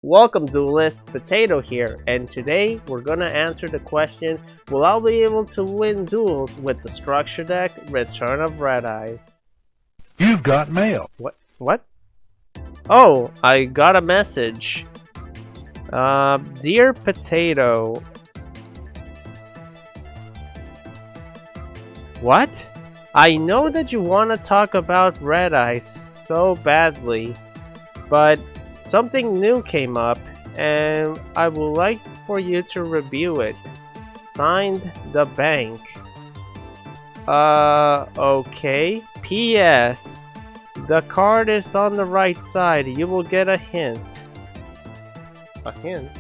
Welcome, Duelist, Potato here, and today we're gonna answer the question, will I be able to win duels with the structure deck Return of Red Eyes? You've got mail. What? Oh, I got a message. Dear Potato. What? I know that you want to talk about Red Eyes so badly, but something new came up, and I would like for you to review it. Signed, The Bank. Okay. P.S. The card is on the right side. You will get a hint. A hint?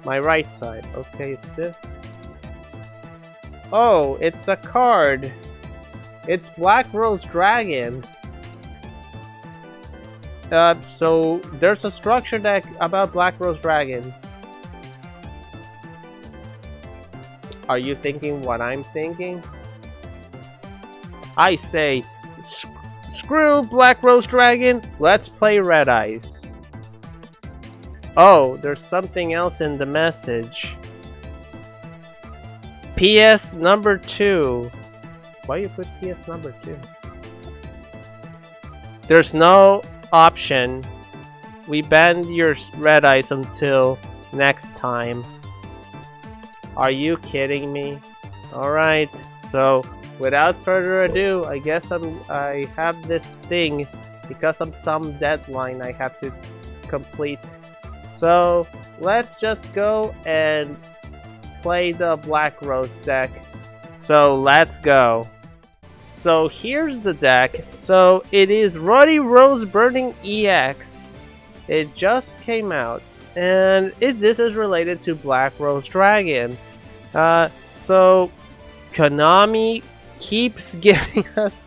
My right side. Okay, it's this. Oh, it's a card. It's Black Rose Dragon. So there's a structure deck about Black Rose Dragon. Are you thinking what I'm thinking? I say, screw Black Rose Dragon, let's play Red Eyes. Oh, there's something else in the message. PS number 2. Why you put PS number 2? There's no option. We banned your Red Eyes until next time. Are you kidding me? Alright, so without further ado, I guess I have this thing because of some deadline I have to complete. So let's just go and play the Black Rose deck. So let's go. So here's the deck. So it is Ruddy Rose Burning EX. It just came out, and this is related to Black Rose Dragon. So Konami keeps giving us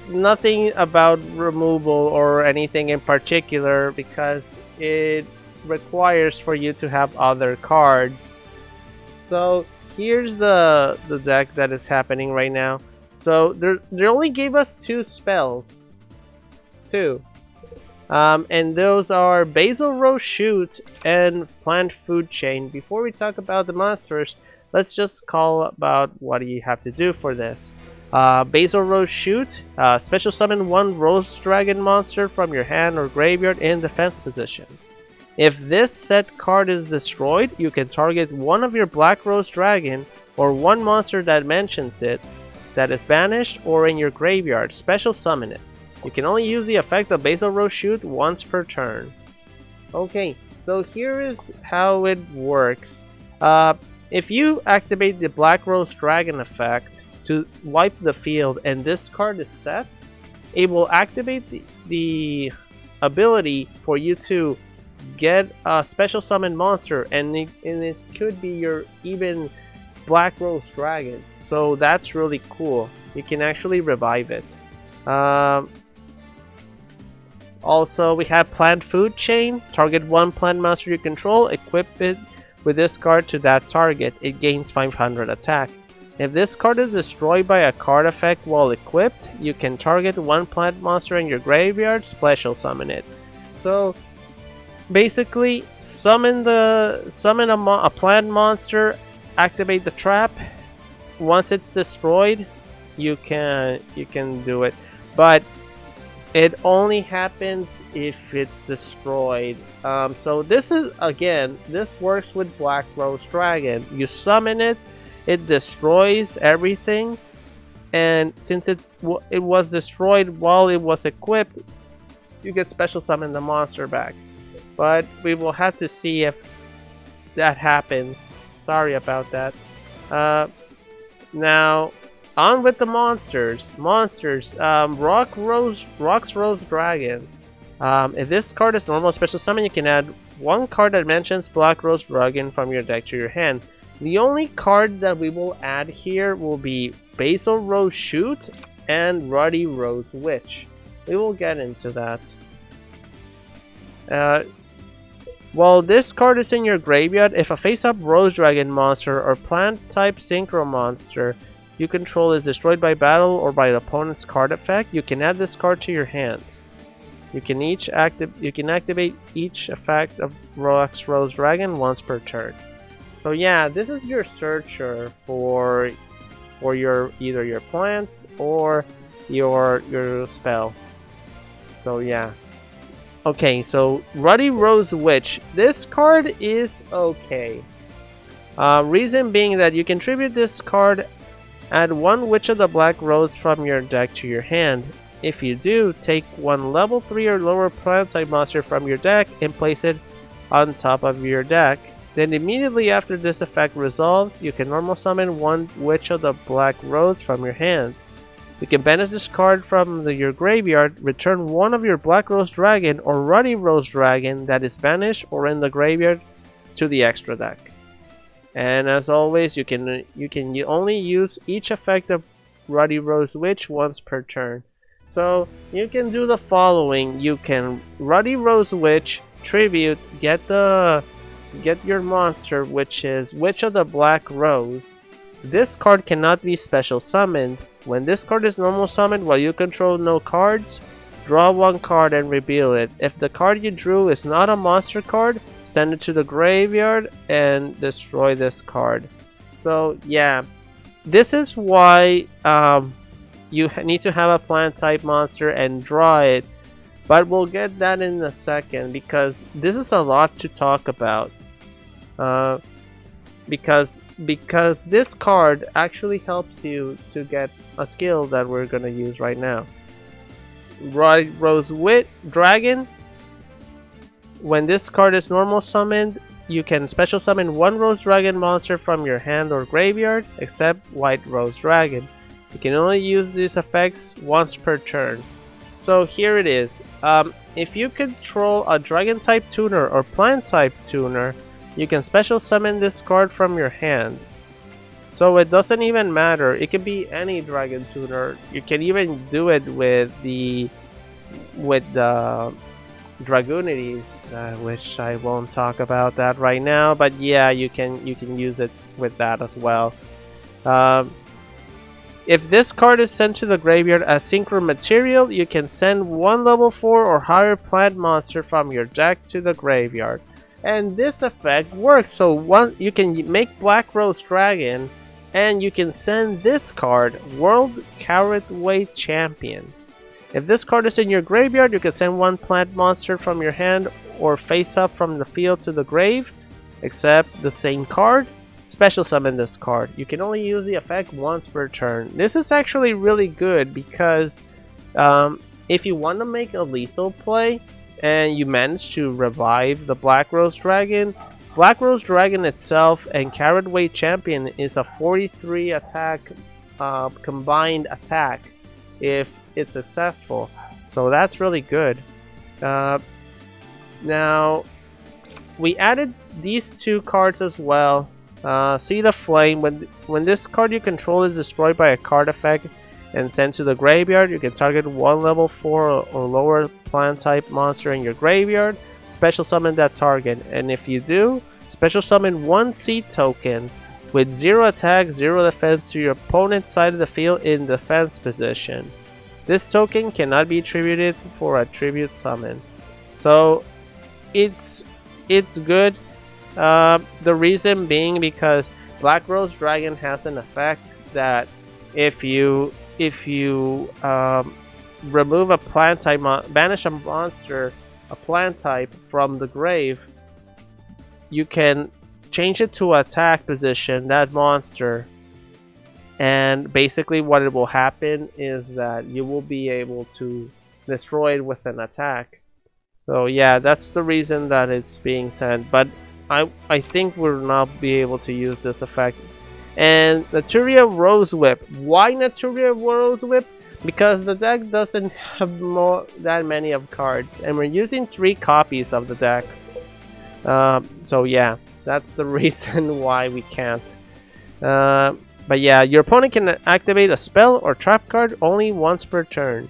nothing about removal or anything in particular because it requires for you to have other cards. So here's the deck that is happening right now. So they only gave us 2 spells. 2. And those are Basal Rose Shoot and Plant Food Chain. Before we talk about the monsters, let's just call about what you have to do for this. Basal Rose Shoot, special summon 1 Rose Dragon monster from your hand or graveyard in defense position. If this set card is destroyed, you can target one of your Black Rose Dragon or one monster that mentions it that is banished or in your graveyard. Special summon it. You can only use the effect of Basal Rose Shoot once per turn. Okay, so here is how it works. If you activate the Black Rose Dragon effect to wipe the field and this card is set, it will activate the ability for you to get a special summon monster, and it could be your even Black Rose Dragon. So that's really cool. You can actually revive it. Also, we have Plant Food Chain. Target 1 plant monster you control. Equip it with this card to that target. It gains 500 attack. If this card is destroyed by a card effect while equipped, you can target 1 plant monster in your graveyard. Special summon it. So basically, summon a plant monster. Activate the trap. Once it's destroyed, you can do it, but it only happens if it's destroyed. So this works with Black Rose Dragon. You summon it, it destroys everything, and since it was destroyed while it was equipped, you get special summon the monster back. But we will have to see if that happens. Sorry about that. Now, on with the monsters. Rock's Rose Dragon. If this card is normal special summon, you can add 1 card that mentions Black Rose Dragon from your deck to your hand. The only card that we will add here will be Basal Rose Shoot and Ruddy Rose Witch. We will get into that. While this card is in your graveyard, if a face-up Rose Dragon monster or plant-type Synchro monster you control is destroyed by battle or by an opponent's card effect, you can add this card to your hand. You can activate each effect of Rox Rose Dragon once per turn. So yeah, this is your searcher for your either your plants or your spell. So yeah. Okay, so Ruddy Rose Witch. This card is okay. Reason being that you contribute this card, add one Witch of the Black Rose from your deck to your hand. If you do, take one level 3 or lower plant type monster from your deck and place it on top of your deck. Then immediately after this effect resolves, you can normal summon one Witch of the Black Rose from your hand. You can banish this card from your graveyard, return one of your Black Rose Dragon or Ruddy Rose Dragon that is banished or in the graveyard to the extra deck. And as always, you can only use each effect of Ruddy Rose Witch once per turn. So you can do the following. You can Ruddy Rose Witch, tribute, get your monster, which is Witch of the Black Rose. This card cannot be special summoned. When this card is normal summoned while you control no cards, draw one card and reveal it. If the card you drew is not a monster card, send it to the graveyard and destroy this card. So yeah, this is why you need to have a plant type monster and draw it, but we'll get that in a second because this is a lot to talk about. Because this card actually helps you to get a skill that we're gonna use right now. Rose Dragon. When this card is normal summoned, you can special summon one Rose Dragon monster from your hand or graveyard, except White Rose Dragon. You can only use these effects once per turn. So here it is. If you control a Dragon type tuner or Plant type tuner, you can special summon this card from your hand. So it doesn't even matter. It can be any Dragon tuner. You can even do it with the Dragoonities, which I won't talk about that right now. But yeah, you can use it with that as well. If this card is sent to the graveyard as synchro material, you can send one level 4 or higher plant monster from your deck to the graveyard. And this effect works, so you can make Black Rose Dragon, and you can send this card, World Carrotweight Champion. If this card is in your graveyard, you can send one plant monster from your hand or face up from the field to the grave, except the same card. Special summon this card. You can only use the effect once per turn. This is actually really good because if you want to make a lethal play and you manage to revive the Black Rose Dragon itself and Carrotweight Champion is a 43 attack combined attack if it's successful. So that's really good. Now we added these two cards as well. See the Flame. When this card you control is destroyed by a card effect and sent to the graveyard, you can target one level 4 or lower plant type monster in your graveyard, special summon that target, and if you do, special summon one seed token with 0 attack, 0 defense to your opponent's side of the field in defense position. This token cannot be attributed for a tribute summon. So it's good. The reason being because Black Rose Dragon has an effect that if you remove a plant type, banish a monster, a plant type from the grave, you can change it to attack position, that monster, and basically what it will happen is that you will be able to destroy it with an attack. So yeah, that's the reason that it's being sent, but I think we'll not be able to use this effect. And Turia Rose Whip. Why Turia Rose Whip? Because the deck doesn't have that many of cards, and we're using 3 copies of the decks. So yeah, that's the reason why we can't. But yeah, your opponent can activate a spell or trap card only once per turn.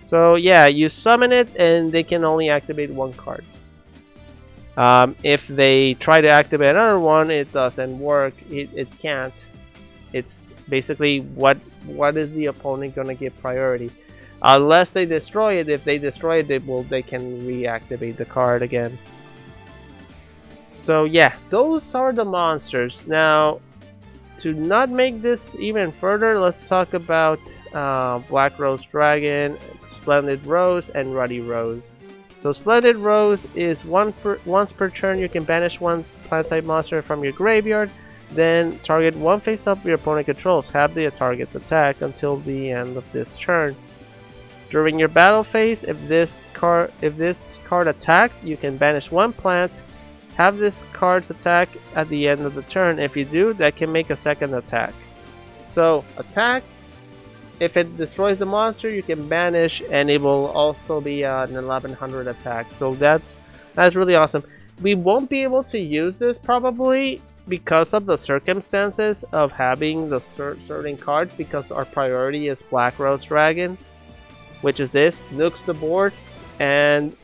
So yeah, you summon it and they can only activate 1 card. If they try to activate another one, it doesn't work. It can't. It's basically what is the opponent gonna give priority. unless they destroy it. If they destroy it, they can reactivate the card again. So yeah, those are the monsters. Now, to not make this even further, let's talk about Black Rose Dragon, Splendid Rose, and Ruddy Rose. So Splendid Rose is once per turn you can banish one plant type monster from your graveyard, then target one face up your opponent controls. Have the target's attack until the end of this turn. During your battle phase, if this card attacked, you can banish one plant. Have this card's attack at the end of the turn. If you do, that can make a second attack. So attack. If it destroys the monster, you can banish, and it will also be an 1100 attack. So that's really awesome. We won't be able to use this probably because of the circumstances of having the certain cards, because our priority is Black Rose Dragon, which is this, nukes the board, and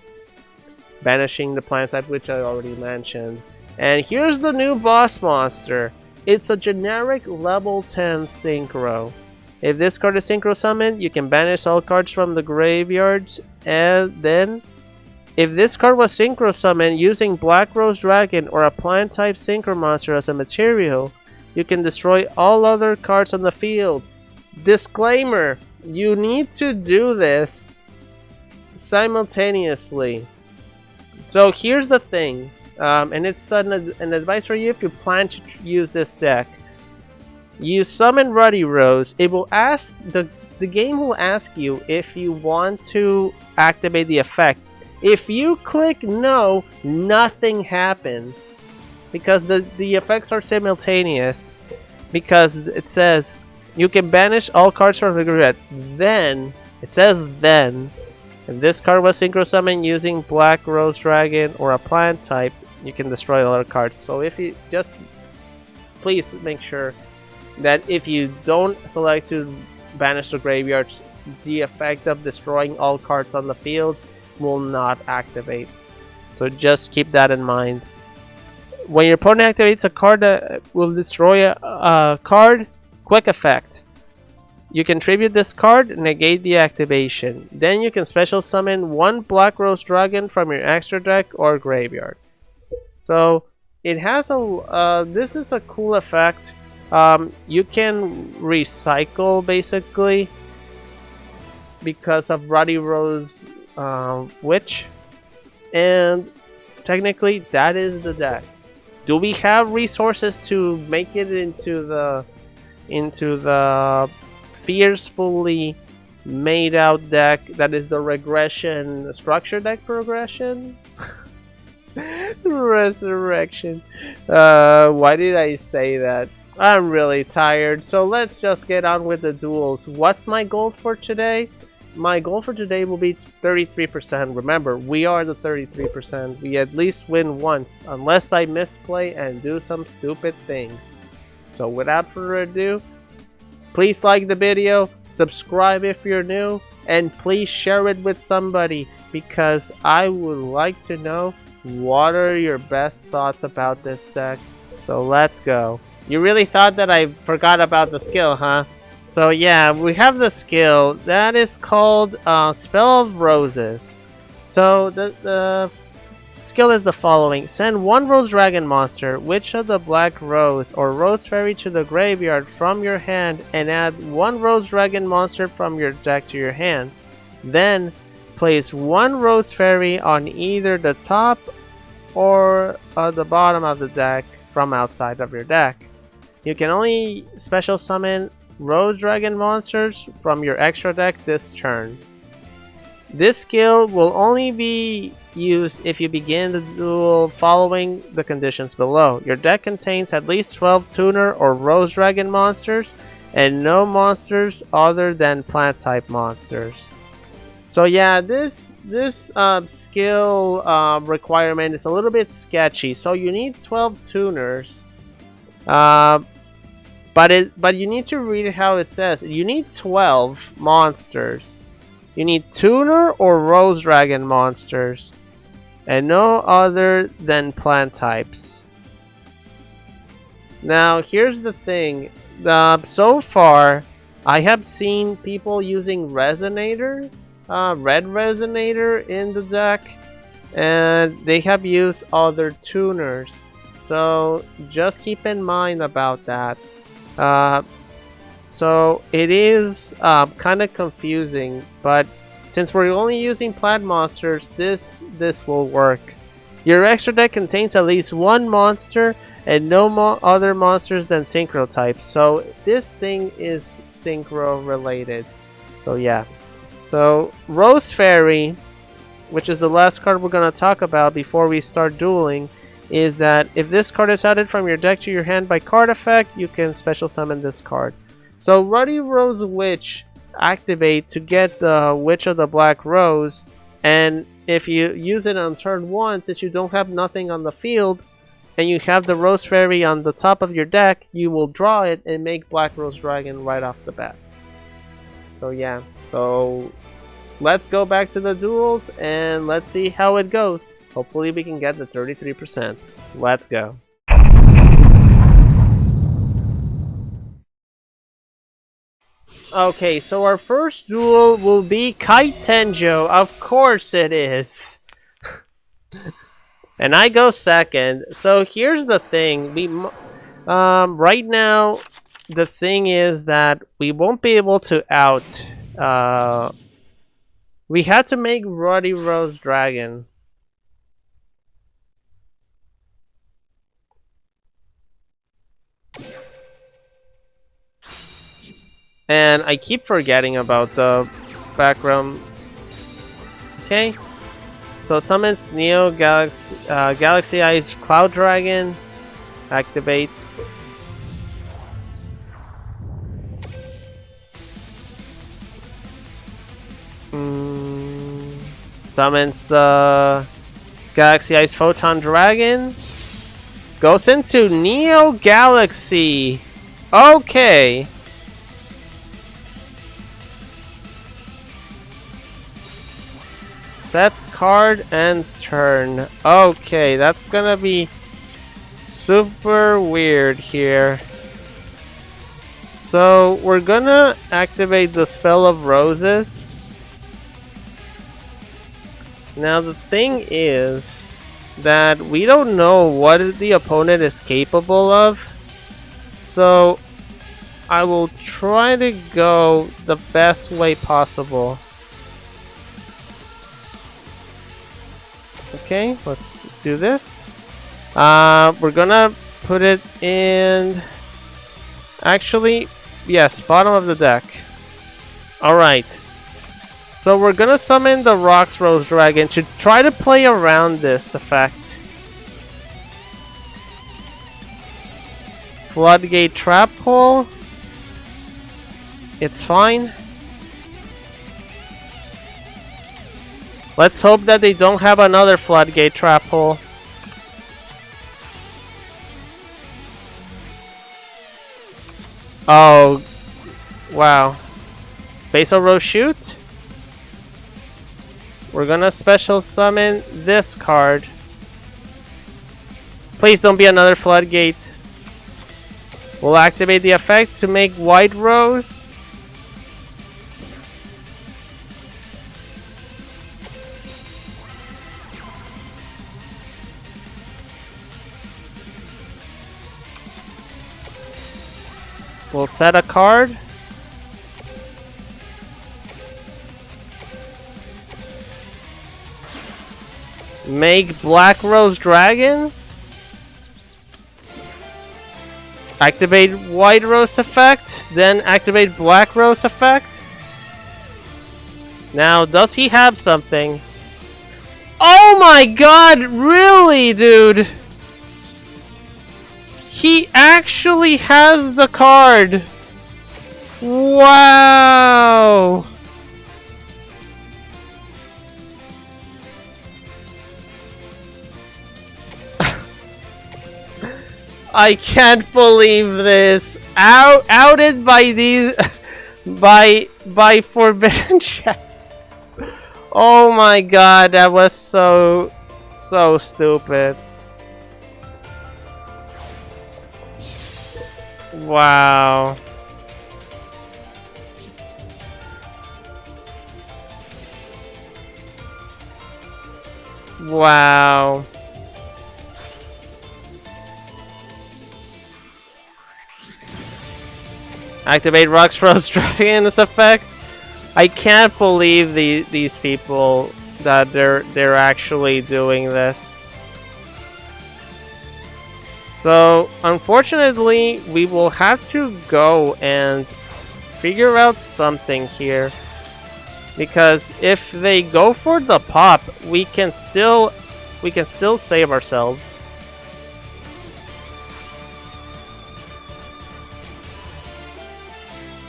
banishing the plant type, which I already mentioned. And here's the new boss monster. It's a generic level 10 synchro. If this card is synchro summoned, you can banish all cards from the graveyards, and then if this card was synchro summoned using Black Rose Dragon or a plant type synchro monster as a material, you can destroy all other cards on the field. Disclaimer, you need to do this simultaneously. So here's the thing, and it's an advice for you if you plan to use this deck. You summon Ruddy Rose. It will ask the game will ask you if you want to activate the effect. If you click no, nothing happens because the effects are simultaneous. Because it says you can banish all cards from the graveyard. Then it says then, if this card was synchro summoned using Black Rose Dragon or a plant type, you can destroy all other cards. So if you just please make sure that if you don't select to banish the graveyards, the effect of destroying all cards on the field will not activate. So just keep that in mind. When your opponent activates a card that will destroy a card, quick effect. You can tribute this card, negate the activation. Then you can special summon one Black Rose Dragon from your extra deck or graveyard. So it has a this is a cool effect. You can recycle basically because of Ruddy Rose Witch, and technically that is the deck. Do we have resources to make it into the fiercely made out deck that is the regression structure deck progression? Resurrection. Why did I say that? I'm really tired, so let's just get on with the duels. What's my goal for today? My goal for today will be 33%. Remember, we are the 33%. We at least win once, unless I misplay and do some stupid thing. So without further ado, please like the video, subscribe if you're new, and please share it with somebody, because I would like to know what are your best thoughts about this deck. So let's go. You really thought that I forgot about the skill, huh? So yeah, we have the skill that is called Spell of Roses. So the skill is the following: send one Rose Dragon monster, which of the Black Rose or Rose Fairy, to the graveyard from your hand, and add one Rose Dragon monster from your deck to your hand. Then place one Rose Fairy on either the top or the bottom of the deck from outside of your deck. You can only special summon Rose Dragon monsters from your extra deck this turn. This skill will only be used if you begin the duel following the conditions below. Your deck contains at least 12 Tuner or Rose Dragon monsters and no monsters other than plant type monsters. So yeah, this skill requirement is a little bit sketchy. So you need 12 Tuners. But you need to read how it says. You need 12 monsters. You need Tuner or Rose Dragon monsters, and no other than plant types. Now here's the thing. So far, I have seen people using Resonator, Red Resonator in the deck, and they have used other tuners. So just keep in mind about that. So it is kind of confusing, but since we're only using plant monsters, this will work. Your extra deck contains at least one monster and no other monsters than synchro types. So this thing is synchro related. So yeah. So Rose Fairy, which is the last card we're going to talk about before we start dueling, is that if this card is added from your deck to your hand by card effect, you can special summon this card. So Ruddy Rose Witch activate to get the Witch of the Black Rose, and if you use it on turn 1, since you don't have nothing on the field and you have the Rose Fairy on the top of your deck, you will draw it and make Black Rose Dragon right off the bat. So yeah, so let's go back to the duels and let's see how it goes. Hopefully we can get the 33%. Let's go. Okay, so our first duel will be Kite Tenjo. Of course it is. And I go second. So here's the thing. Right now, the thing is that we won't be able to out. We had to make Ruddy Rose Dragon. And I keep forgetting about the background. Okay. So summons Neo Galaxy Eyes Cloud Dragon. Activates. Summons the Galaxy Eyes Photon Dragon. Goes into Neo Galaxy. Okay. Sets card, ends turn. Okay, that's gonna be super weird here. So we're gonna activate the Spell of Roses. Now the thing is that we don't know what the opponent is capable of. So I will try to go the best way possible. Okay, let's do this. We're gonna put it in... Actually, yes, bottom of the deck. Alright. So we're gonna summon the Rocks Rose Dragon to try to play around this effect. Floodgate Trap Hole. It's fine. Let's hope that they don't have another Floodgate Trap Hole. Oh, wow. Basal Rose Shoot. We're gonna special summon this card. Please don't be another Floodgate. We'll activate the effect to make White Rose. We'll set a card. Make Black Rose Dragon. Activate White Rose effect. Then activate Black Rose effect. Now, does he have something? Oh my god! Really, dude? He actually has the card! Wow! I can't believe this. Outed by these by Forbidden Chat. Oh my god, that was so stupid. Wow. Wow. Activate Rocks Rose Dragon's effect. I can't believe these people that they're actually doing this. So unfortunately, we will have to go and figure out something here, because if they go for the pop, we can still save ourselves.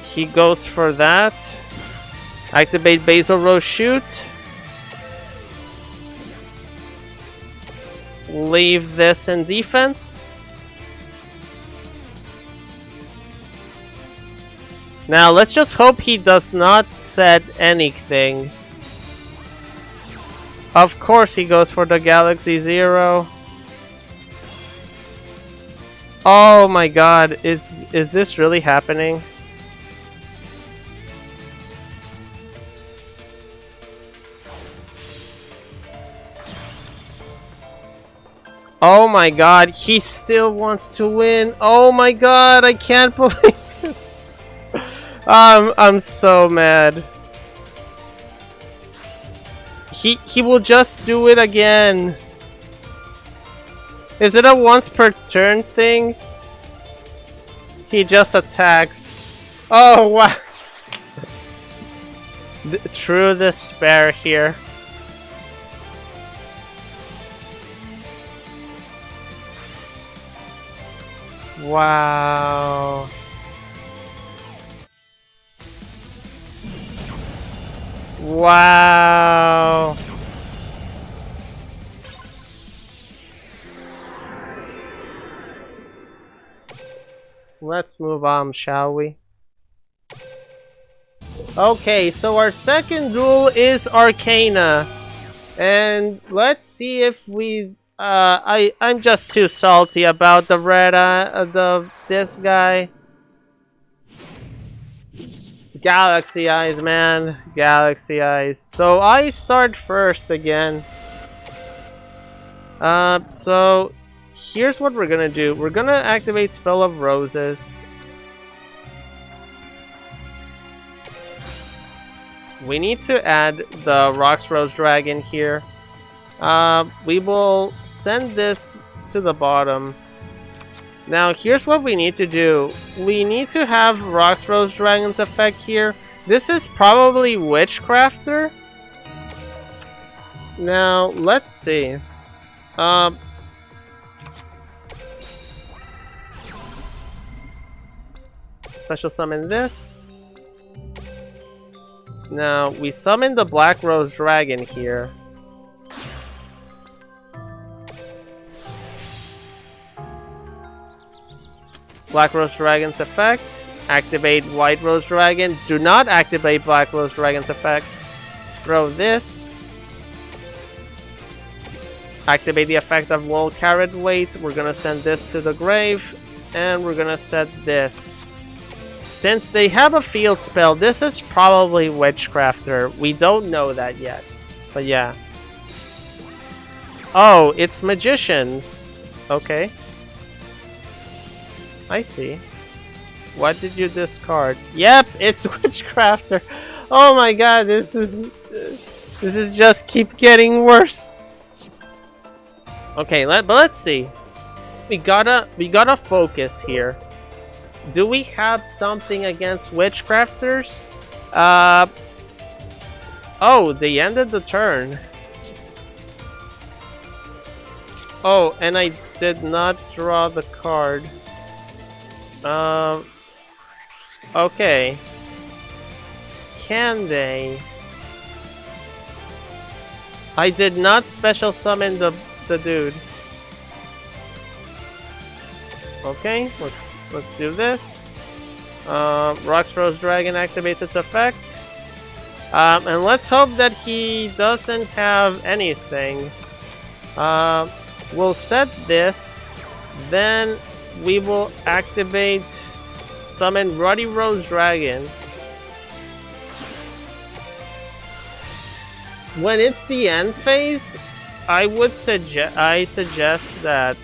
He goes for that. Activate Basal Rose Shoot. Leave this in defense. Now let's just hope he does not set anything. Of course he goes for the Galaxy Zero. Oh my god, is this really happening? Oh my god, he still wants to win. Oh my god, I can't believe this. I'm so mad. He will just do it again. Is it a once per turn thing? He just attacks. Oh wow. True despair here. Wow. Wow. Let's move on, shall we? Okay, so our second duel is Arcana. And let's see if we I'm just too salty about the red this guy. Galaxy eyes, man. Galaxy eyes. So I start first again. So here's what we're gonna do. We're gonna activate Spell of Roses. We need to add the Rocks Rose Dragon here. We will send this to the bottom. Now here's what we need to do. We need to have Rocks Rose Dragon's effect here. This is probably Witchcrafter. Now let's see. Special summon this. Now we summon the Black Rose Dragon here. Black Rose Dragon's effect. Activate White Rose Dragon. Do not activate Black Rose Dragon's effect. Throw this. Activate the effect of World Carrot Weight. We're gonna send this to the grave. And we're gonna set this. Since they have a field spell, this is probably Witchcrafter. We don't know that yet. But yeah. Oh, it's Magicians. Okay. I see. What did you discard? Yep, it's Witchcrafter. Oh my god, this is just keep getting worse. Okay, but let's see. We gotta focus here. Do we have something against Witchcrafters? Oh, they ended the turn. Oh, and I did not draw the card. Okay. Can they? I did not special summon the dude. Okay, let's do this. Rocks Rose Dragon activates its effect. And let's hope that he doesn't have anything. We'll set this. Then we will activate summon Ruddy Rose Dragon. When it's the end phase, I suggest that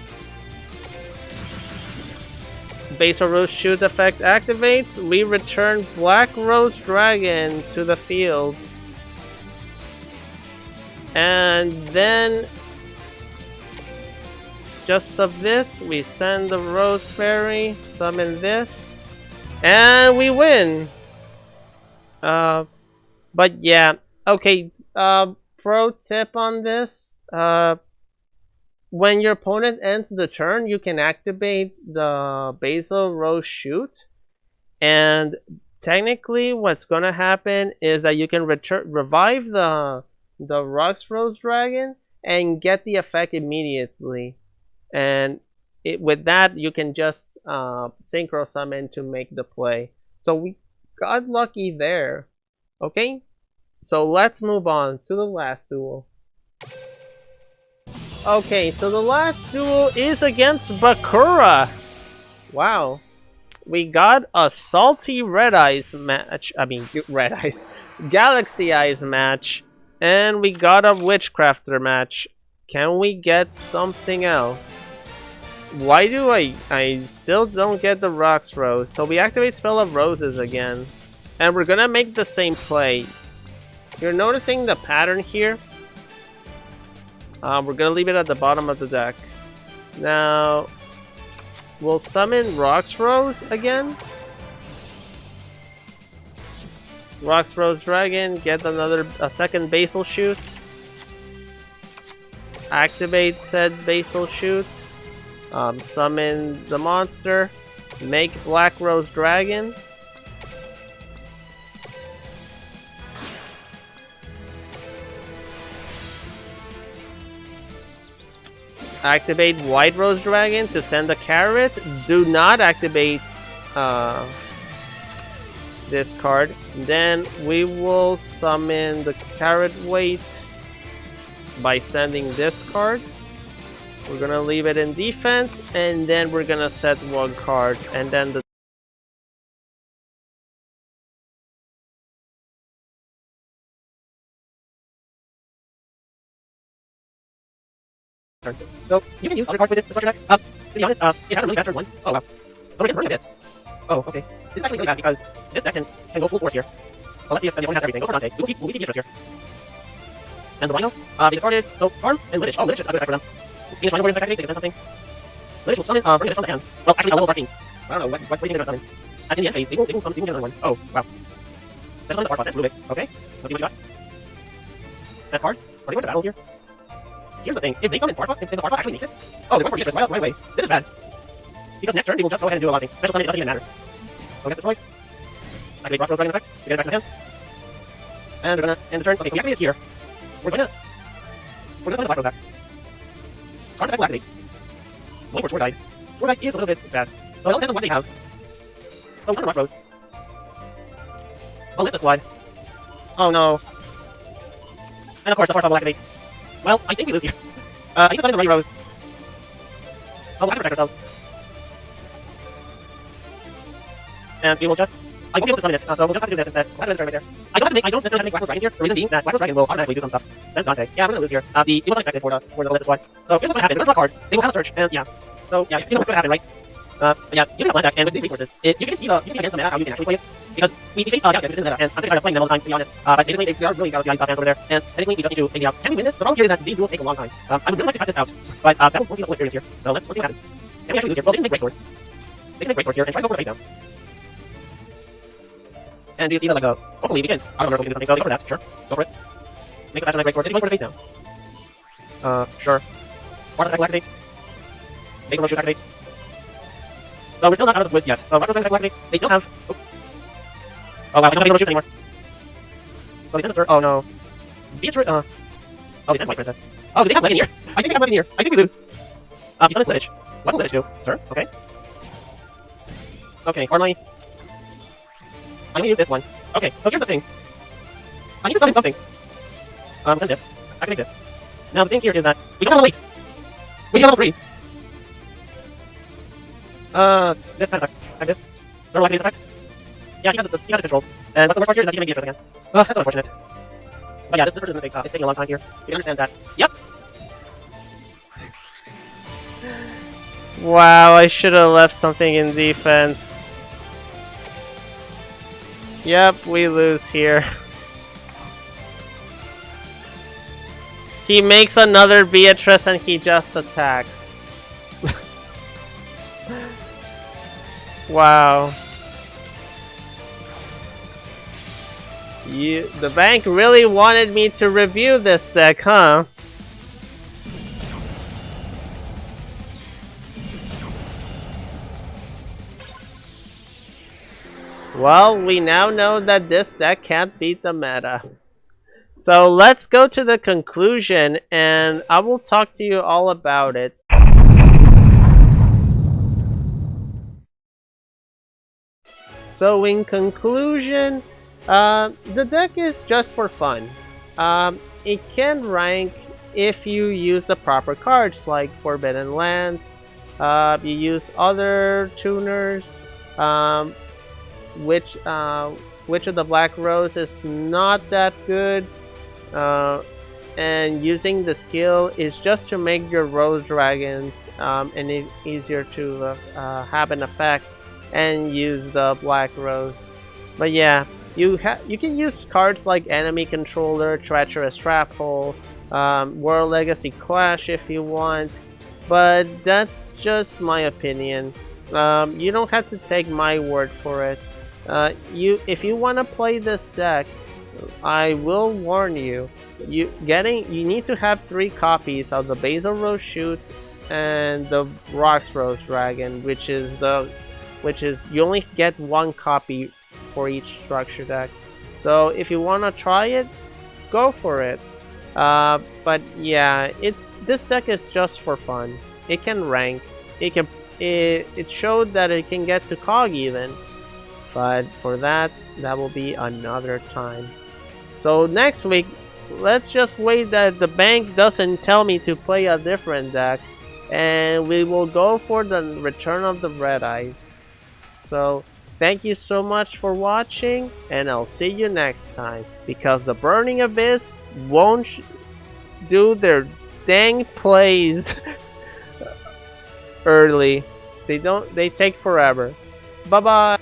Basal Rose Shoot effect activates. We return Black Rose Dragon to the field. And then, just of this, we send the Rose Fairy, summon this, and we win! But yeah, okay, pro tip on this, when your opponent ends the turn, you can activate the Basal Rose Shoot, and technically what's gonna happen is that you can revive the Rux Rose Dragon and get the effect immediately, and with that you can just synchro summon to make the play. So we got lucky there. Okay, so let's move on to the last duel. Okay, so the last duel is against Bakura. Wow, we got a salty Red Eyes match. I mean, Red Eyes, Galaxy Eyes match. And we got a Witchcrafter match. Can we get something else? Why do I still don't get the Rocks Rose? So we activate Spell of Roses again. And we're gonna make the same play. You're noticing the pattern here? We're gonna leave it at the bottom of the deck. Now, we'll summon Rocks Rose again. Rocks Rose Dragon, get a second Basal Shoot. Activate said Basal Shoot. Summon the monster. Make Black Rose Dragon. Activate White Rose Dragon to send a carrot. Do not activate this card. Then we will summon the carrot weight by sending this card. We're gonna leave it in defense, and then we're gonna set one card, and then the turn. So you can use other cards with this destruction deck. To be honest, it has a really bad turn one. Oh wow. So we're just running this. Oh, okay. This is actually really bad because this deck can go full force here. Well, let's see if the opponent has everything. Go for Dante. We'll see the interest here. And the Rhino. They discarded. So Storm and Liddish. Oh, Liddish is a good deck for them. Venus Rhino, we're going to activate. They can send something. Liddish will summon. Bring this on the hand. Well, actually, a level 13. I don't know. What do you think they're going to summon? And in the end phase, they will summon. They will get another one. Oh, wow. Set summon the Farfetch. That's Rubik. Okay. Let's see what you got. Set card. Are they going to battle here? Here's the thing. If they summon Farfetch, if the Farfetch actually makes it. Oh, they're going for Beatrice right away. This is bad. Because next turn, they will just go ahead and do a lot of things. Special summon, it doesn't even matter. So get destroyed. Activate Rocks Rose Dragon effect. We get it back in the hand. And we're gonna end the turn. Okay, so we activate it here. We're gonna summon the Black Rose back. Scar's effect will activate. Going for Sword Guide. Sword Guide is a little bit bad. So it all depends on what they have. So we summon Rocks Rose. Oh, this is Blood. Oh no. And of course the Farfetch will activate. Well, I think we lose here. I need to summon the Ruddy Rose. Oh, we'll have to protect ourselves. And we will just... I won't be able to summon it, so we'll just have to do this instead. That's right there. I don't necessarily have to make Black Rose Dragon here. The reason being that Black Rose Dragon will automatically do some stuff. Sense Dante. Yeah, we're gonna lose here. It was unexpected for the list squad. So here's what's gonna happen. They're gonna draw a card. They will have a search, and yeah. So yeah, you know what's gonna happen, right? Yeah, using a land deck and with these resources, you can see against the meta how you can actually play it. Because we face Galaxy Eyes in the meta, and I'm sick and tired of playing them all the time, to be honest. But basically, they are really Galaxy Eyes fans over there, and technically we just need to figure out, can we win this? The problem here is that these duels take a long time. I would really like to cut this out, but that won't be the whole experience here. So let's see what happens. Can we actually lose here? Well, they can make Great Sword. They can make Great Sword here and try to go for the face down. And do you see that, like, hopefully we can. I don't know if we can do something, so go for that, sure. Go for it. Make the fashion like Great Sword. Is he going for the face now? Sure. Water attack will activate. Basal Rose shoot activates. So we're still not out of the woods yet. So Rocks Rose will activate. They still have... Oh wow, I don't have Basal Rose shoots anymore. So they send a Sir. Oh no. Beatrice, oh, they sent White Princess. Oh, do they have Leg in here? I think they have Leg in here. I think we lose. He summons Liddish. What will Liddish do? Sir? Okay. Okay, or my... I'm gonna use this one. Okay, so here's the thing. I need to summon something. Send this. Activate this. Now the thing here is that we don't have level 8. We need level 3. This kinda sucks. Like this. So we'll activate this effect. Yeah, he got the control. And what's the worst part here is that he can make Beatrice again. That's so unfortunate. But yeah, this person is gonna take, it's taking a long time here. You can understand that. Yep. Wow, I should have left something in defense. Yep, we lose here. He makes another Beatrice and he just attacks. Wow. The bank really wanted me to review this deck, huh? Well, we now know that this deck can't beat the meta. So let's go to the conclusion and I will talk to you all about it. So in conclusion, the deck is just for fun. It can rank if you use the proper cards like Forbidden Lands, you use other tuners, which of the Black Rose is not that good, and using the skill is just to make your Rose Dragons and it's easier to have an effect and use the Black Rose. But yeah, you can use cards like Enemy Controller, Treacherous Trap Hole, World Legacy Clash if you want, but that's just my opinion. You don't have to take my word for it. If you want to play this deck, I will warn you. You need to have 3 copies of the Basal Rose Shoot and the Rocks Rose Dragon, which is you only get 1 copy for each structure deck. So if you want to try it, go for it. But yeah, this deck is just for fun. It can rank. It showed that it can get to Cog even. But for that will be another time. So next week, let's just wait that the bank doesn't tell me to play a different deck, and we will go for the Return of the Red Eyes. So thank you so much for watching, and I'll see you next time, because the Burning Abyss won't do their dang plays early. They take forever. Bye bye.